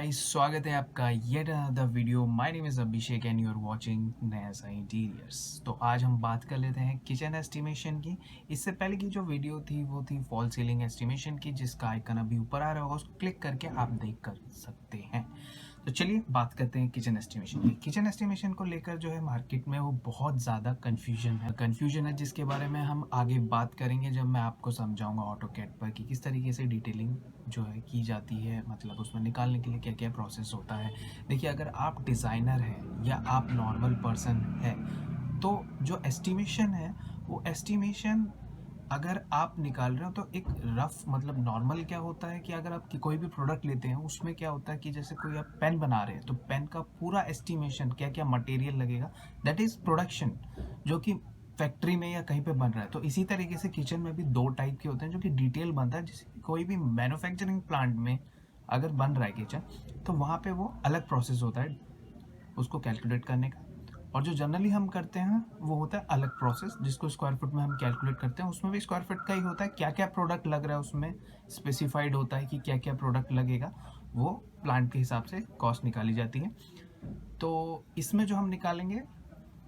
Guys, स्वागत है आपका yet another video. My name is Abhishek and you are watching नया सा इंटीरियर्स। तो आज हम बात कर लेते हैं किचन एस्टिमेशन की। इससे पहले की जो वीडियो थी वो थी फॉल सीलिंग एस्टिमेशन की, जिसका आइकन अभी ऊपर आ रहा होगा, उसको क्लिक करके आप देख कर सकते हैं। तो चलिए बात करते हैं किचन एस्टिमेशन की। किचन एस्टिमेशन को लेकर जो है मार्केट में वो बहुत ज़्यादा कन्फ्यूजन है जिसके बारे में हम आगे बात करेंगे जब मैं आपको समझाऊंगा ऑटोकैड पर कि किस तरीके से डिटेलिंग जो है की जाती है, मतलब उसमें निकालने के लिए क्या क्या प्रोसेस होता है। देखिए, अगर आप डिज़ाइनर हैं या आप नॉर्मल पर्सन है तो जो एस्टिमेशन है वो एस्टिमेशन अगर आप निकाल रहे हो तो एक रफ, मतलब नॉर्मल क्या होता है कि अगर आप कोई भी प्रोडक्ट लेते हैं उसमें क्या होता है कि जैसे कोई आप पेन बना रहे हैं तो पेन का पूरा एस्टिमेशन क्या क्या मटेरियल लगेगा, दैट इज प्रोडक्शन, जो कि फैक्ट्री में या कहीं पे बन रहा है। तो इसी तरीके से किचन में भी दो टाइप के होते हैं जो कि डिटेल बनता है। जैसे कोई भी मैन्युफैक्चरिंग प्लांट में अगर बन रहा है किचन, तो वहाँ पे वो अलग प्रोसेस होता है उसको कैलकुलेट करने का। और जो जनरली हम करते हैं वो होता है अलग प्रोसेस, जिसको स्क्वायर फुट में हम कैलकुलेट करते हैं। उसमें भी स्क्वायर फुट का ही होता है, क्या क्या प्रोडक्ट लग रहा है उसमें स्पेसिफाइड होता है कि क्या क्या प्रोडक्ट लगेगा। वो प्लांट के हिसाब से कॉस्ट निकाली जाती है। तो इसमें जो हम निकालेंगे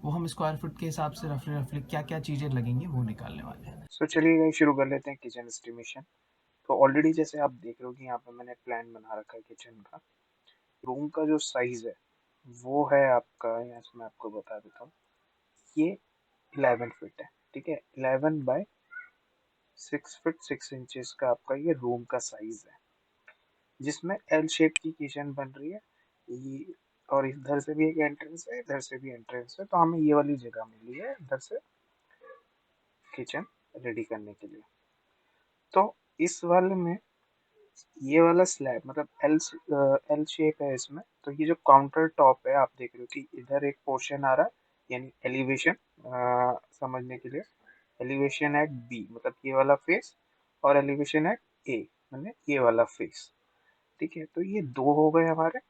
वो हम स्क्वायर फुट के हिसाब से रफली रफली क्या क्या चीज़ें लगेंगी वो निकालने वाले हैं। चलिए गाइस, शुरू कर लेते हैं किचन एस्टिमेशन। तो ऑलरेडी जैसे आप देख रहे हो कि यहाँ पे मैंने प्लान बना रखा है किचन का। रूम का जो साइज है वो है आपका, यहाँ से मैं आपको बता देता हूँ, ये 11 फीट है। ठीक है, 11 बाय 6 फीट 6 इंचेस का आपका ये रूम का साइज है, जिसमें एल शेप की किचन बन रही है। ये और इधर से भी एक एंट्रेंस है, इधर से भी एंट्रेंस है, तो हमें ये वाली जगह मिली है इधर से किचन रेडी करने के लिए। तो इस वाले में ये वाला स्लैब मतलब एल शेप है इसमें। तो ये जो काउंटर टॉप है, आप देख रहे हो कि इधर एक पोर्शन आ रहा है, यानी एलिवेशन समझने के लिए। एलिवेशन एट बी मतलब ये वाला फेस, और एलिवेशन एट ए मतलब ये वाला फेस। ठीक है, तो ये दो हो गए हमारे।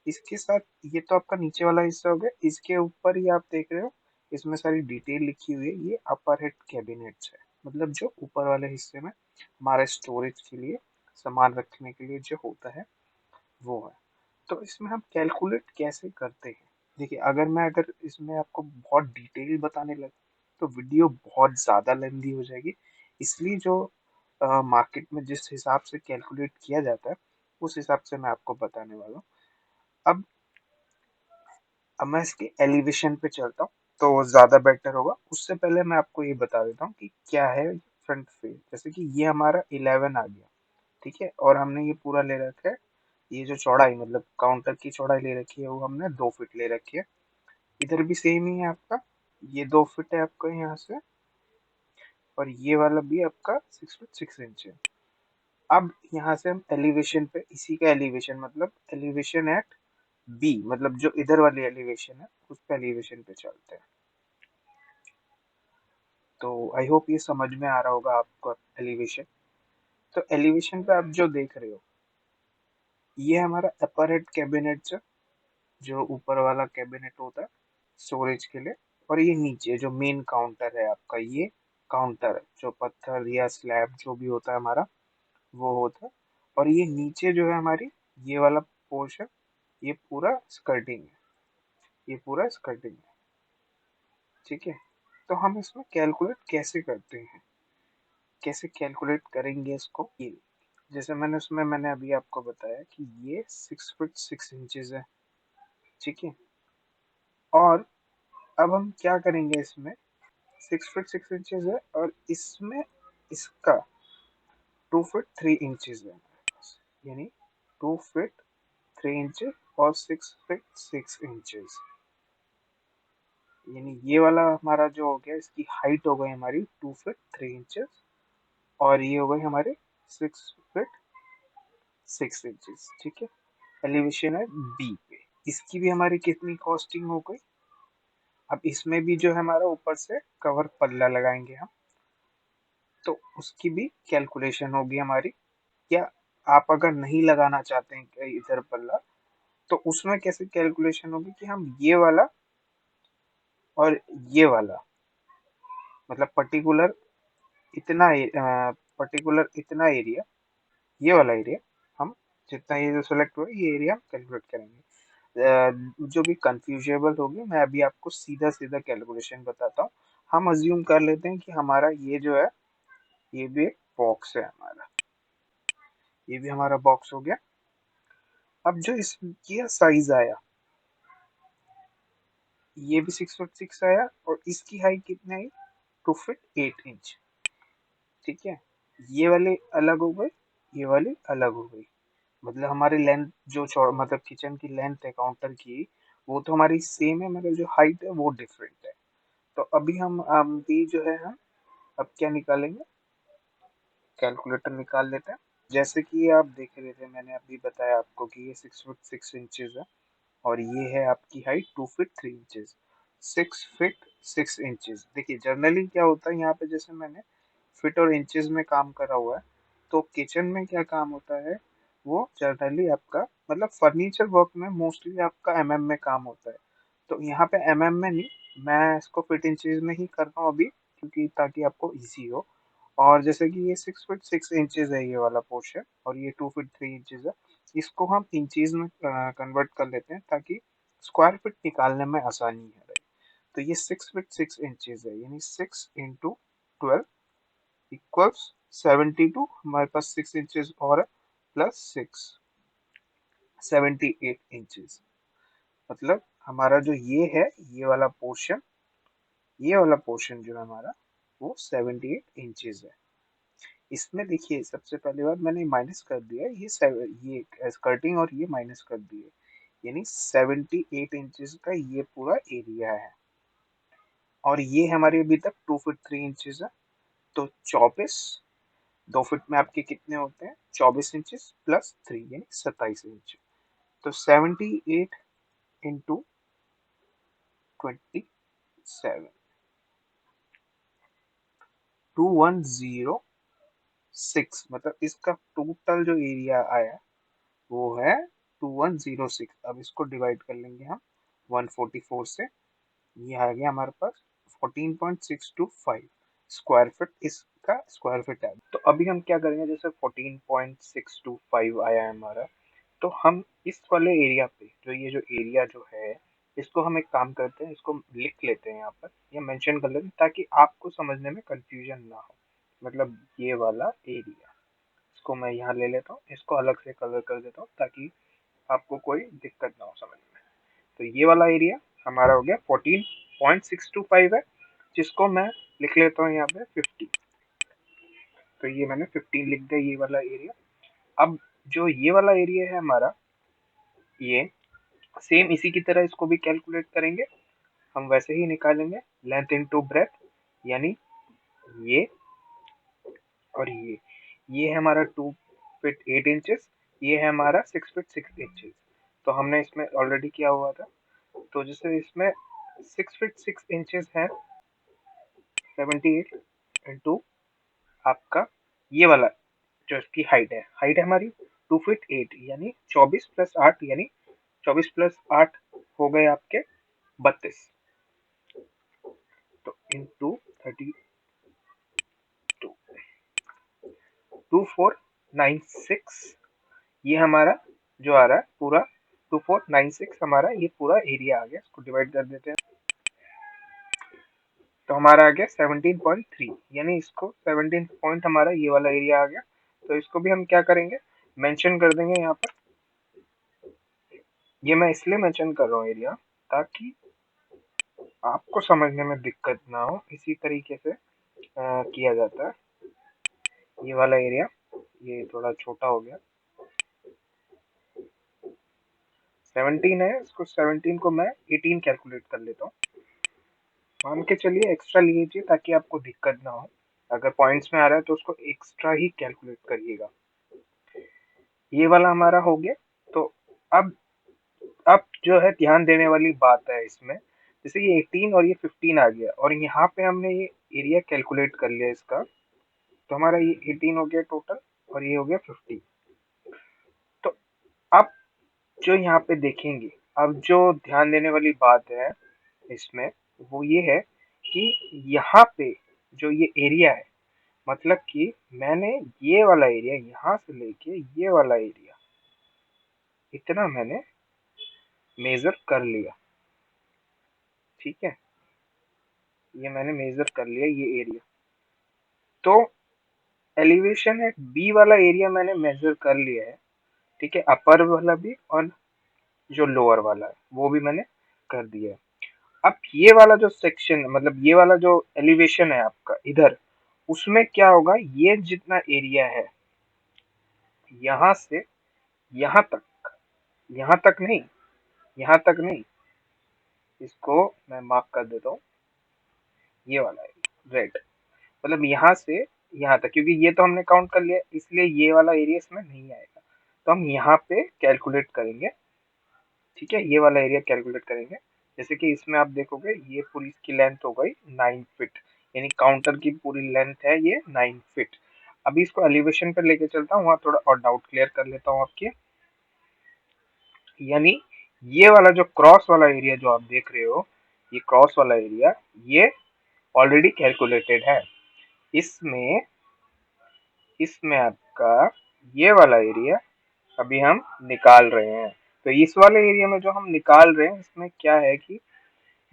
इसके साथ ये तो आपका नीचे वाला हिस्सा हो गया। इसके ऊपर ही आप देख रहे हो, इसमें सारी डिटेल लिखी हुई है। ये अपर हेड कैबिनेट्स है, मतलब जो ऊपर वाले हिस्से में हमारे स्टोरेज के लिए सामान रखने के लिए जो होता है वो है। तो इसमें हम कैलकुलेट कैसे करते हैं? देखिए, अगर इसमें आपको बहुत डिटेल बताने लगे तो वीडियो बहुत ज़्यादा लेंदी हो जाएगी। इसलिए जो मार्केट में जिस हिसाब से कैलकुलेट किया जाता है उस हिसाब से मैं आपको बताने वाला हूँ। अब अब मैं इसके एलिवेशन पे चलता हूँ तो ज़्यादा बेटर होगा। उससे पहले मैं आपको ये बता देता हूँ कि क्या है फ्रंट फेस। जैसे कि ये हमारा 11 आ गया, ठीक है, और हमने ये पूरा ले रखा है। ये जो चौड़ाई मतलब काउंटर की चौड़ाई ले रखी है वो हमने 2 फीट ले रखी है। इधर भी सेम ही है आपका, ये 2 फीट है आपका यहाँ से, और ये वाला भी आपका 6 फीट 6 इंच है। अब यहाँ से हम एलिवेशन पे, इसी का एलिवेशन मतलब एलिवेशन एट बी मतलब जो इधर वाली एलिवेशन है उस पे एलिवेशन पे चलते हैं। तो आई होप ये समझ में आ रहा होगा आपको एलिवेशन। तो एलिवेशन पे आप जो देख रहे हो ये हमारा अपर हेड कैबिनेट, जो ऊपर वाला कैबिनेट होता है स्टोरेज के लिए। और ये नीचे जो मेन काउंटर है आपका, ये काउंटर है जो पत्थर या स्लैब जो भी होता है हमारा वो होता है। और ये नीचे जो है हमारी ये वाला पोर्शन, ये पूरा स्कर्टिंग है, ये पूरा स्कर्टिंग है। ठीक है, तो हम इसमें कैलकुलेट कैसे करते हैं, कैसे कैलकुलेट करेंगे इसको? ये जैसे मैंने अभी आपको बताया कि ये 6 फीट 6 इंचेस है। ठीक है, और अब हम क्या करेंगे इसमें? 6 फीट 6 इंचेस है और इसमें इसका 2 फीट 3 इंचेस है हमारे पास, यानी 2 फीट 3 इंचेस और 6 फीट 6 इंचेस, यानी ये वाला हमारा जो हो गया, इसकी हाइट हो गई हमारी 2 फीट 3 इंचेस, और ये हो गई हमारे 6 फीट 6 इंचेस। ठीक है, एलिवेशन है बी पे। इसकी भी हमारी कितनी कॉस्टिंग हो गई? अब इसमें भी जो है हमारा ऊपर से कवर पल्ला लगाएंगे हम, तो उसकी भी कैलकुलेशन होगी हमारी। या आप अगर नहीं लगाना चाहते हैं कि इधर पल्ला, तो उसमें कैसे कैलकुलेशन होगी कि हम ये वाला और ये वाला मतलब पर्टिकुलर इतना एरिया, ये वाला एरिया हम जितना ये जो सिलेक्ट हुआ ये एरिया हम कैलकुलेट करेंगे। जो भी कंफ्यूजेबल होगी मैं अभी आपको सीधा सीधा कैलकुलेशन बताता हूँ। हम अज्यूम कर लेते हैं कि हमारा ये जो है ये भी एक बॉक्स है हमारा, ये भी हमारा बॉक्स हो गया। अब जो इसकी साइज आया ये भी 6 फुट 6 आया और इसकी हाइट कितनी आई 2 फीट 8 इंच। ठीक है, ये वाले अलग हो गए, ये वाली अलग हो गई। मतलब हमारी लेंथ जो मतलब किचन की लेंथ है काउंटर की वो तो हमारी सेम है, मगर जो हाइट है वो डिफरेंट है। तो अभी हम भी जो है हम अब क्या निकालेंगे, कैलकुलेटर निकाल लेते हैं। जैसे कि आप देख रहे थे मैंने अभी बताया आपको कि ये 6 फुट 6 इंचेस है और ये है आपकी height 2 feet 3 inches. 6 feet 6 inches. देखिए जनरली क्या होता है यहाँ पे, जैसे मैंने फीट और इंचेस में काम करा हुआ है, तो किचन में क्या काम होता है वो जनरली आपका मतलब फर्नीचर वर्क में मोस्टली आपका एमएम में काम होता है। तो यहाँ पे एमएम में नहीं, मैं इसको फीट इंचेस में ही कर रहा हूँ अभी, क्योंकि ताकि आपको इजी हो। और जैसे कि ये 6 फीट 6 इंचेस है ये वाला पोर्शन और ये 2 फीट 3 इंचेस है, इसको हम इंचेस में कन्वर्ट कर लेते हैं ताकि स्क्वायर फीट निकालने में आसानी है। तो ये 6 फीट 6 इंचेस है, यानी 6 × 12 इक्वल्स 72। हमारे पास 6 इंचेस और है प्लस 6 78 इंचेस। मतलब हमारा जो ये है ये वाला पोर्शन जो है हमारा वो 78 इंचेस है। इसमें देखिए सबसे पहली बार मैंने माइनस कर दिया है, ये स्कर्टिंग और ये माइनस कर दिए, यानी 78 इंचेस का ये पूरा एरिया है। और ये हमारी अभी तक 2 फीट 3 इंचेस है, तो 24 2 फीट में आपके कितने होते हैं 24 इंचेस प्लस 3 यानी 27 इंच। तो 78 × 27 2106, मतलब इसका टोटल जो एरिया आया वो है 2106। अब इसको डिवाइड कर लेंगे हम 144 से, ये आ गया हमारे पास 14.625 स्क्वायर फीट, इसका स्क्वायर फीट है। तो अभी हम क्या करेंगे, जैसे 14.625 आया है हमारा, तो हम इस वाले एरिया पे जो एरिया जो है इसको हम एक काम करते हैं, इसको लिख लेते हैं यहाँ पर या मेंशन कर लेते हैं ताकि आपको समझने में कंफ्यूजन ना हो। मतलब ये वाला एरिया, इसको मैं यहाँ ले लेता हूँ, इसको अलग से कलर कर देता हूँ ताकि आपको कोई दिक्कत ना हो समझने में। तो ये वाला एरिया हमारा हो गया 14.625 है, जिसको मैं लिख लेता हूँ यहाँ पे 50। तो ये मैंने 15 लिख दिया ये वाला एरिया। अब जो ये वाला एरिया है हमारा, ये सेम इसी की तरह इसको भी कैलकुलेट करेंगे, हम वैसे ही निकालेंगे लेंथ इनटू ब्रेथ, यानी ये और ये है हमारा 2 फीट 8 इंचेस, ये है हमारा 6 फीट 6 इंचेस। तो हमने इसमें ऑलरेडी किया हुआ था, तो जैसे इसमें 6 फीट 6 इंचेस है 78 इंटू आपका ये वाला जो इसकी हाइट है हमारी 2 फीट 8 यानी 24 + 8 यानी 24 + 8 हो गए आपके 32। तो इंटू 32 2496, ये हमारा जो आ रहा है पूरा 2496 हमारा ये पूरा एरिया आ गया। इसको डिवाइड कर देते हैं तो हमारा आ गया 17.3, यानी इसको 17 पॉइंट हमारा ये वाला एरिया आ गया। तो इसको भी हम क्या करेंगे मेंशन कर देंगे यहाँ पर। ये मैं इसलिए मेंशन कर रहा हूँ एरिया ताकि आपको समझने में दिक्कत ना हो, इसी तरीके से किया जाता है। ये वाला एरिया ये थोड़ा छोटा हो गया, 17 है, इसको 17 को मैं 18 कैलकुलेट कर लेता हूँ। मान के चलिए एक्स्ट्रा लीजिए ताकि आपको दिक्कत ना हो, अगर पॉइंट्स में आ रहा है तो उसको एक्स्ट्रा ही कैलकुलेट करिएगा। ये वाला हमारा हो गया। तो अब जो है ध्यान देने वाली बात है इसमें, जैसे ये 18 और ये 15 आ गया और यहाँ पे हमने ये एरिया कैलकुलेट कर लिया इसका, तो हमारा ये 18 हो गया टोटल और ये हो गया 50। तो अब जो यहाँ पे देखेंगे, अब जो ध्यान देने वाली बात है इसमें वो ये है कि यहाँ पे जो ये एरिया है, मतलब कि मैंने ये वाला एरिया यहाँ से लेके ये वाला एरिया इतना मैंने मेजर कर लिया, ठीक है, ये मैंने मेजर कर लिया ये एरिया। तो एलिवेशन है बी वाला एरिया मैंने मेजर कर लिया है, ठीक है, अपर वाला भी और जो लोअर वाला है वो भी मैंने कर दिया है। अब ये वाला जो सेक्शन मतलब ये वाला जो एलिवेशन है आपका इधर, उसमें क्या होगा, ये जितना एरिया है यहाँ से यहाँ तक, यहाँ तक नहीं, यहाँ तक नहीं, इसको मैं मार्क कर देता हूँ, ये वाला एरिया रेड, मतलब यहाँ से यहाँ तक, क्योंकि ये तो हमने काउंट कर लिया इसलिए ये वाला एरिया इसमें नहीं आएगा। तो हम यहाँ पे कैलकुलेट करेंगे, ठीक है, ये वाला एरिया कैलकुलेट करेंगे। जैसे कि इसमें आप देखोगे ये पूरी इसकी लेंथ हो गई 9 फीट, यानी काउंटर की पूरी लेंथ है ये 9 फीट। अभी इसको एलिवेशन पर लेके चलता हूँ, वहाँ थोड़ा और डाउट क्लियर कर लेता हूँ आपके। यानी ये वाला जो क्रॉस वाला एरिया जो आप देख रहे हो, ये क्रॉस वाला एरिया ये ऑलरेडी कैलकुलेटेड है। इसमें इसमें आपका ये वाला एरिया अभी हम निकाल रहे हैं। तो इस वाले एरिया में जो हम निकाल रहे हैं इसमें क्या है कि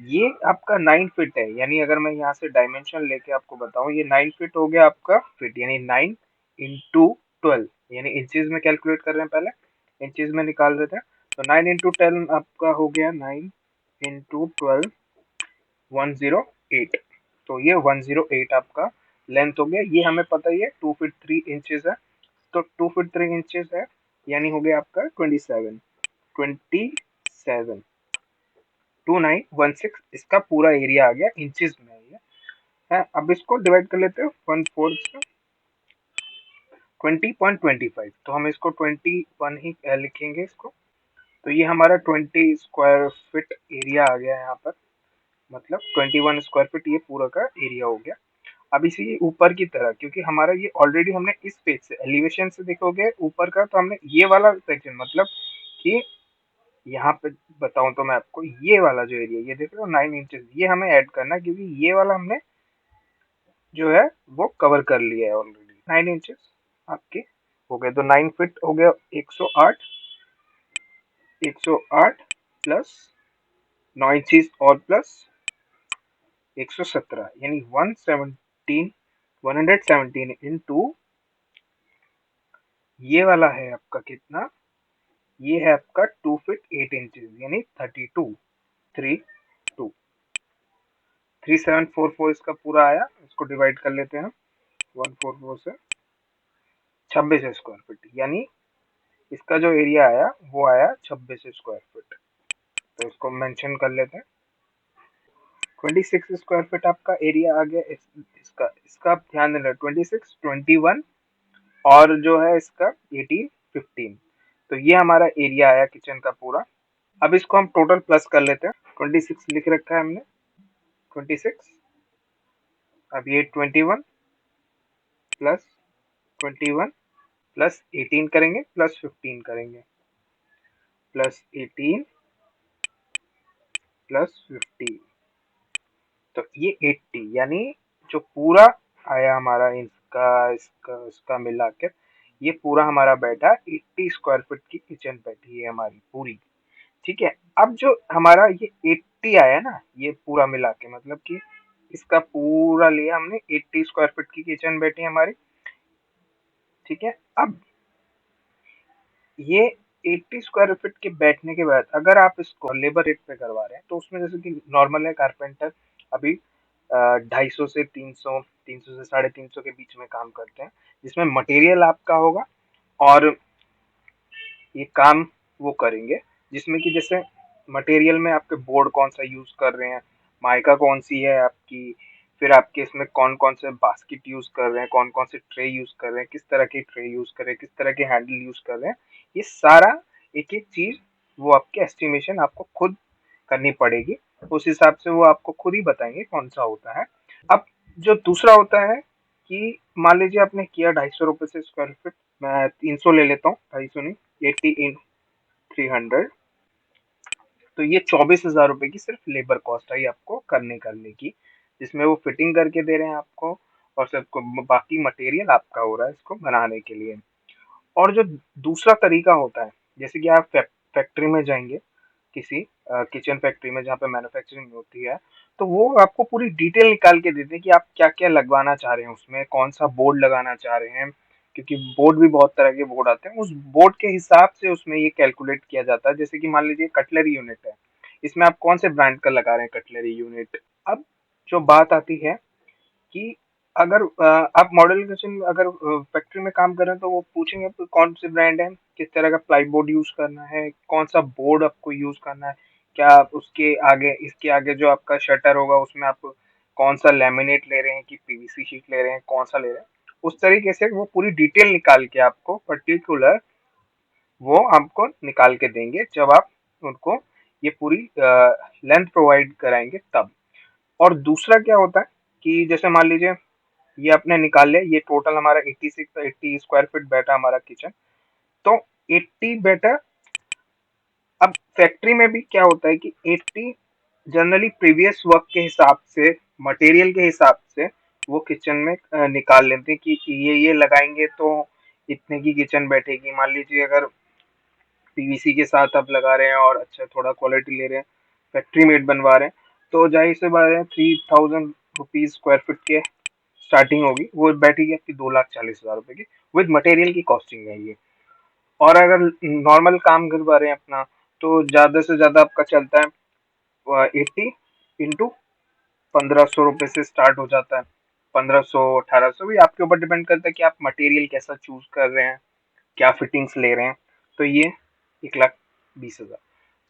ये आपका 9 फीट है, यानी अगर मैं यहाँ से डायमेंशन लेके आपको बताऊं, ये 9 फीट हो गया आपका फीट, यानी 9 into 12, यानी इंचेस में कैलकुलेट कर रहे हैं, पहले इंचेस में निकाल रहे थे। तो 9 into 10 आपका हो गया 9 into 12, 108। तो ये 108 आपका लेंथ हो गया, ये हमें पता ही है 2 फीट 3 इंचेस है। तो 2 फीट 3 इंचेस है, यानी हो गया आपका 27 2916, इसका पूरा एरिया आ गया इंचेस में ये है। अब इसको डिवाइड कर लेते हैं 1/4 से, 20.25, तो हम इसको 21 ही लिखेंगे इसको। तो ये हमारा 20 स्क्वायर फीट एरिया आ गया यहाँ पर, मतलब 21 स्क्वायर फीट ये पूरा का एरिया हो गया। अब इसी ऊपर की तरह, क्योंकि हमारा ये ऑलरेडी हमने इस पेज से एलिवेशन से देखोगे ऊपर का, तो हमने ये वाला सेक्शन मतलब कि यहाँ पे बताऊं तो मैं आपको ये वाला जो एरिया ये देख रहे हो 9 इंचेस, ये हमें ऐड करना है, क्योंकि ये वाला हमने जो है वो कवर कर लिया है ऑलरेडी। 9 इंचेस आपके हो गए, तो 9 फीट हो गया 108, 108 प्लस 9 इंचेस और प्लस 117, यानी 117 इंटू ये वाला है आपका कितना, ये है आपका 2 फीट 8 इंचेस, यानी 32, 3744 इसका पूरा आया। इसको डिवाइड कर लेते हैं 144 से, 26 स्क्वायर फीट, यानी इसका जो एरिया आया वो आया 26 स्क्वायर फीट। तो इसको मेंशन कर लेते हैं। 26 स्क्वायर फीट आपका एरिया आ गया। इसका इसका आप ध्यान देना, 26, 21 और जो है इसका 18, 15। तो ये हमारा एरिया आया किचन का पूरा। अब इसको हम टोटल प्लस कर लेते हैं। 26 लिख रखा है हमने, 26, अब ये 21 प्लस 21 प्लस 18 करेंगे प्लस 15 करेंगे, प्लस 18 प्लस 15, तो ये 80, यानी जो पूरा आया हमारा इसका इसका इसका मिला के ये पूरा हमारा बैठा 80 स्क्वायर फीट की किचन बैठी है हमारी पूरी, ठीक है। अब जो हमारा ये 80 आया ना, ये पूरा मिला के मतलब कि इसका पूरा लिया हमने, 80 स्क्वायर फीट की किचन बैठी है हमारी, ठीक है। अब ये 80 स्क्वायर फीट के बैठने के बाद अगर आप इसको लेबर रेट पे करवा रहे हैं, तो उसमें जैसे कि नॉर्मल है कारपेंटर अभी 250 से 300, 300 से 350 के बीच में काम करते हैं, जिसमें मटेरियल आपका होगा और ये काम वो करेंगे, जिसमें कि जैसे मटेरियल में आपके बोर्ड कौन सा यूज कर रहे हैं, माइका कौन सी है आपकी, फिर आपके इसमें कौन कौन से बास्केट यूज कर रहे हैं, कौन कौन से ट्रे यूज कर रहे हैं, किस तरह के ट्रे यूज कर रहे हैं, किस तरह के हैंडल यूज कर रहे हैं, ये सारा एक एक चीज वो आपके एस्टिमेशन आपको खुद करनी पड़ेगी। उस हिसाब से वो आपको खुद ही बताएंगे कौन सा होता है। अब जो दूसरा होता है कि मान लीजिए आपने किया 250 रुपए से स्क्वायर फीट, मैं 300 ले लेता हूँ, 250 नहीं, 80 इन 300, तो ये 24,000 रुपए की सिर्फ लेबर कॉस्ट आई आपको करने की, जिसमें वो फिटिंग करके दे रहे हैं आपको और सबको बाकी मटेरियल आपका हो रहा है इसको बनाने के लिए। और जो दूसरा तरीका होता है जैसे कि आप फैक्ट्री में जाएंगे, किसी किचन फैक्ट्री में जहाँ पे मैन्युफैक्चरिंग होती है, तो वो आपको पूरी डिटेल निकाल के देते हैं कि आप क्या क्या लगवाना चाह रहे हैं, उसमें कौन सा बोर्ड लगाना चाह रहे हैं, क्योंकि बोर्ड भी बहुत तरह के बोर्ड आते हैं। उस बोर्ड के हिसाब से उसमें ये कैलकुलेट किया जाता है। जैसे कि मान लीजिए कटलरी यूनिट है, इसमें आप कौन से ब्रांड का लगा रहे हैं कटलरी यूनिट। अब जो बात आती है कि अगर आप मॉडल किचन अगर फैक्ट्री में काम कर रहे हैं, तो वो पूछेंगे आपको कौन से ब्रांड है, किस तरह का प्लाई बोर्ड यूज करना है, कौन सा बोर्ड आपको यूज करना है, क्या आप उसके आगे इसके आगे जो आपका शटर होगा उसमें आप कौन सा लेमिनेट ले रहे हैं कि पीवीसी शीट ले रहे हैं, कौन सा ले रहे हैं। उस तरीके से वो पूरी डिटेल निकाल के आपको पर्टिकुलर वो आपको निकाल के देंगे, जब आप उनको ये पूरी लेंथ प्रोवाइड कराएंगे तब। और दूसरा क्या होता है कि जैसे मान लीजिए ये आपने निकाल लिया, ये टोटल हमारा 80 स्क्वायर फीट बैठा हमारा किचन। तो 80 बैठा। अब फैक्ट्री में भी क्या होता है कि 80 जनरली प्रीवियस वर्क के हिसाब से, मटेरियल के हिसाब से वो किचन में निकाल लेते हैं कि ये लगाएंगे तो इतने की किचन बैठेगी। मान लीजिए अगर पीवीसी के साथ आप लगा रहे हैं और अच्छा थोड़ा क्वालिटी ले रहे हैं, फैक्ट्री मेड बनवा रहे हैं, तो जाहिर सी बात है 3000 रुपीज स्क्वायर फीट के स्टार्टिंग होगी, वो बैठेगी आपकी 2,40,000 रुपए की। विद मटेरियल की कॉस्टिंग है ये। और अगर नॉर्मल काम करवा रहे हैं अपना, तो ज्यादा से ज्यादा आपका चलता है 80 इंटू 1,500 रुपए से स्टार्ट हो जाता है। 1,500 1,800 भी आपके ऊपर डिपेंड करता है कि आप मटेरियल कैसा चूज कर रहे हैं, क्या फिटिंग्स ले रहे हैं। तो ये 1,20,000।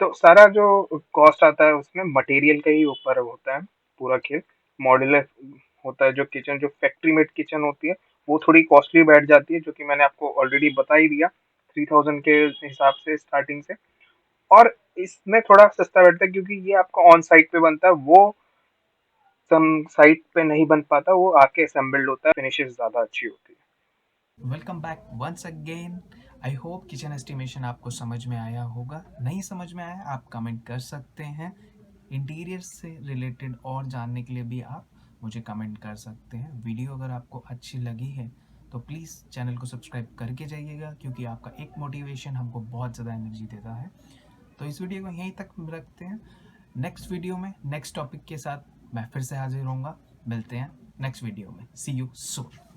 तो सारा जो कॉस्ट आता है उसमें मटेरियल का ही ऊपर होता है पूरा खेल। मॉड्यूलर होता है जो किचन, जो फैक्ट्री मेड किचन होती है, वो थोड़ी कॉस्टली बैठ जाती है, जो कि मैंने आपको ऑलरेडी बता ही दिया, 3,000 के हिसाब से स्टार्टिंग से। और इसमें थोड़ा सस्ता बैठता है क्योंकि ये आपका ऑन साइट पे बनता है, वो सम साइट पे नहीं बन पाता, वो आके असेंबल्ड होता है, फिनिशेस ज्यादा अच्छी होती है। Welcome back once again. I hope kitchen estimation आपको समझ में आया होगा। नहीं समझ में आया आप कमेंट कर सकते हैं। इंटीरियर से रिलेटेड और जानने के लिए भी आप मुझे कमेंट कर सकते हैं। वीडियो अगर आपको अच्छी लगी है तो प्लीज़ चैनल को सब्सक्राइब करके जाइएगा, क्योंकि आपका एक मोटिवेशन हमको बहुत ज़्यादा एनर्जी देता है। तो इस वीडियो को यहीं तक रखते हैं। नेक्स्ट वीडियो में नेक्स्ट टॉपिक के साथ मैं फिर से हाजिर होऊंगा। मिलते हैं नेक्स्ट वीडियो में। सी यू सून।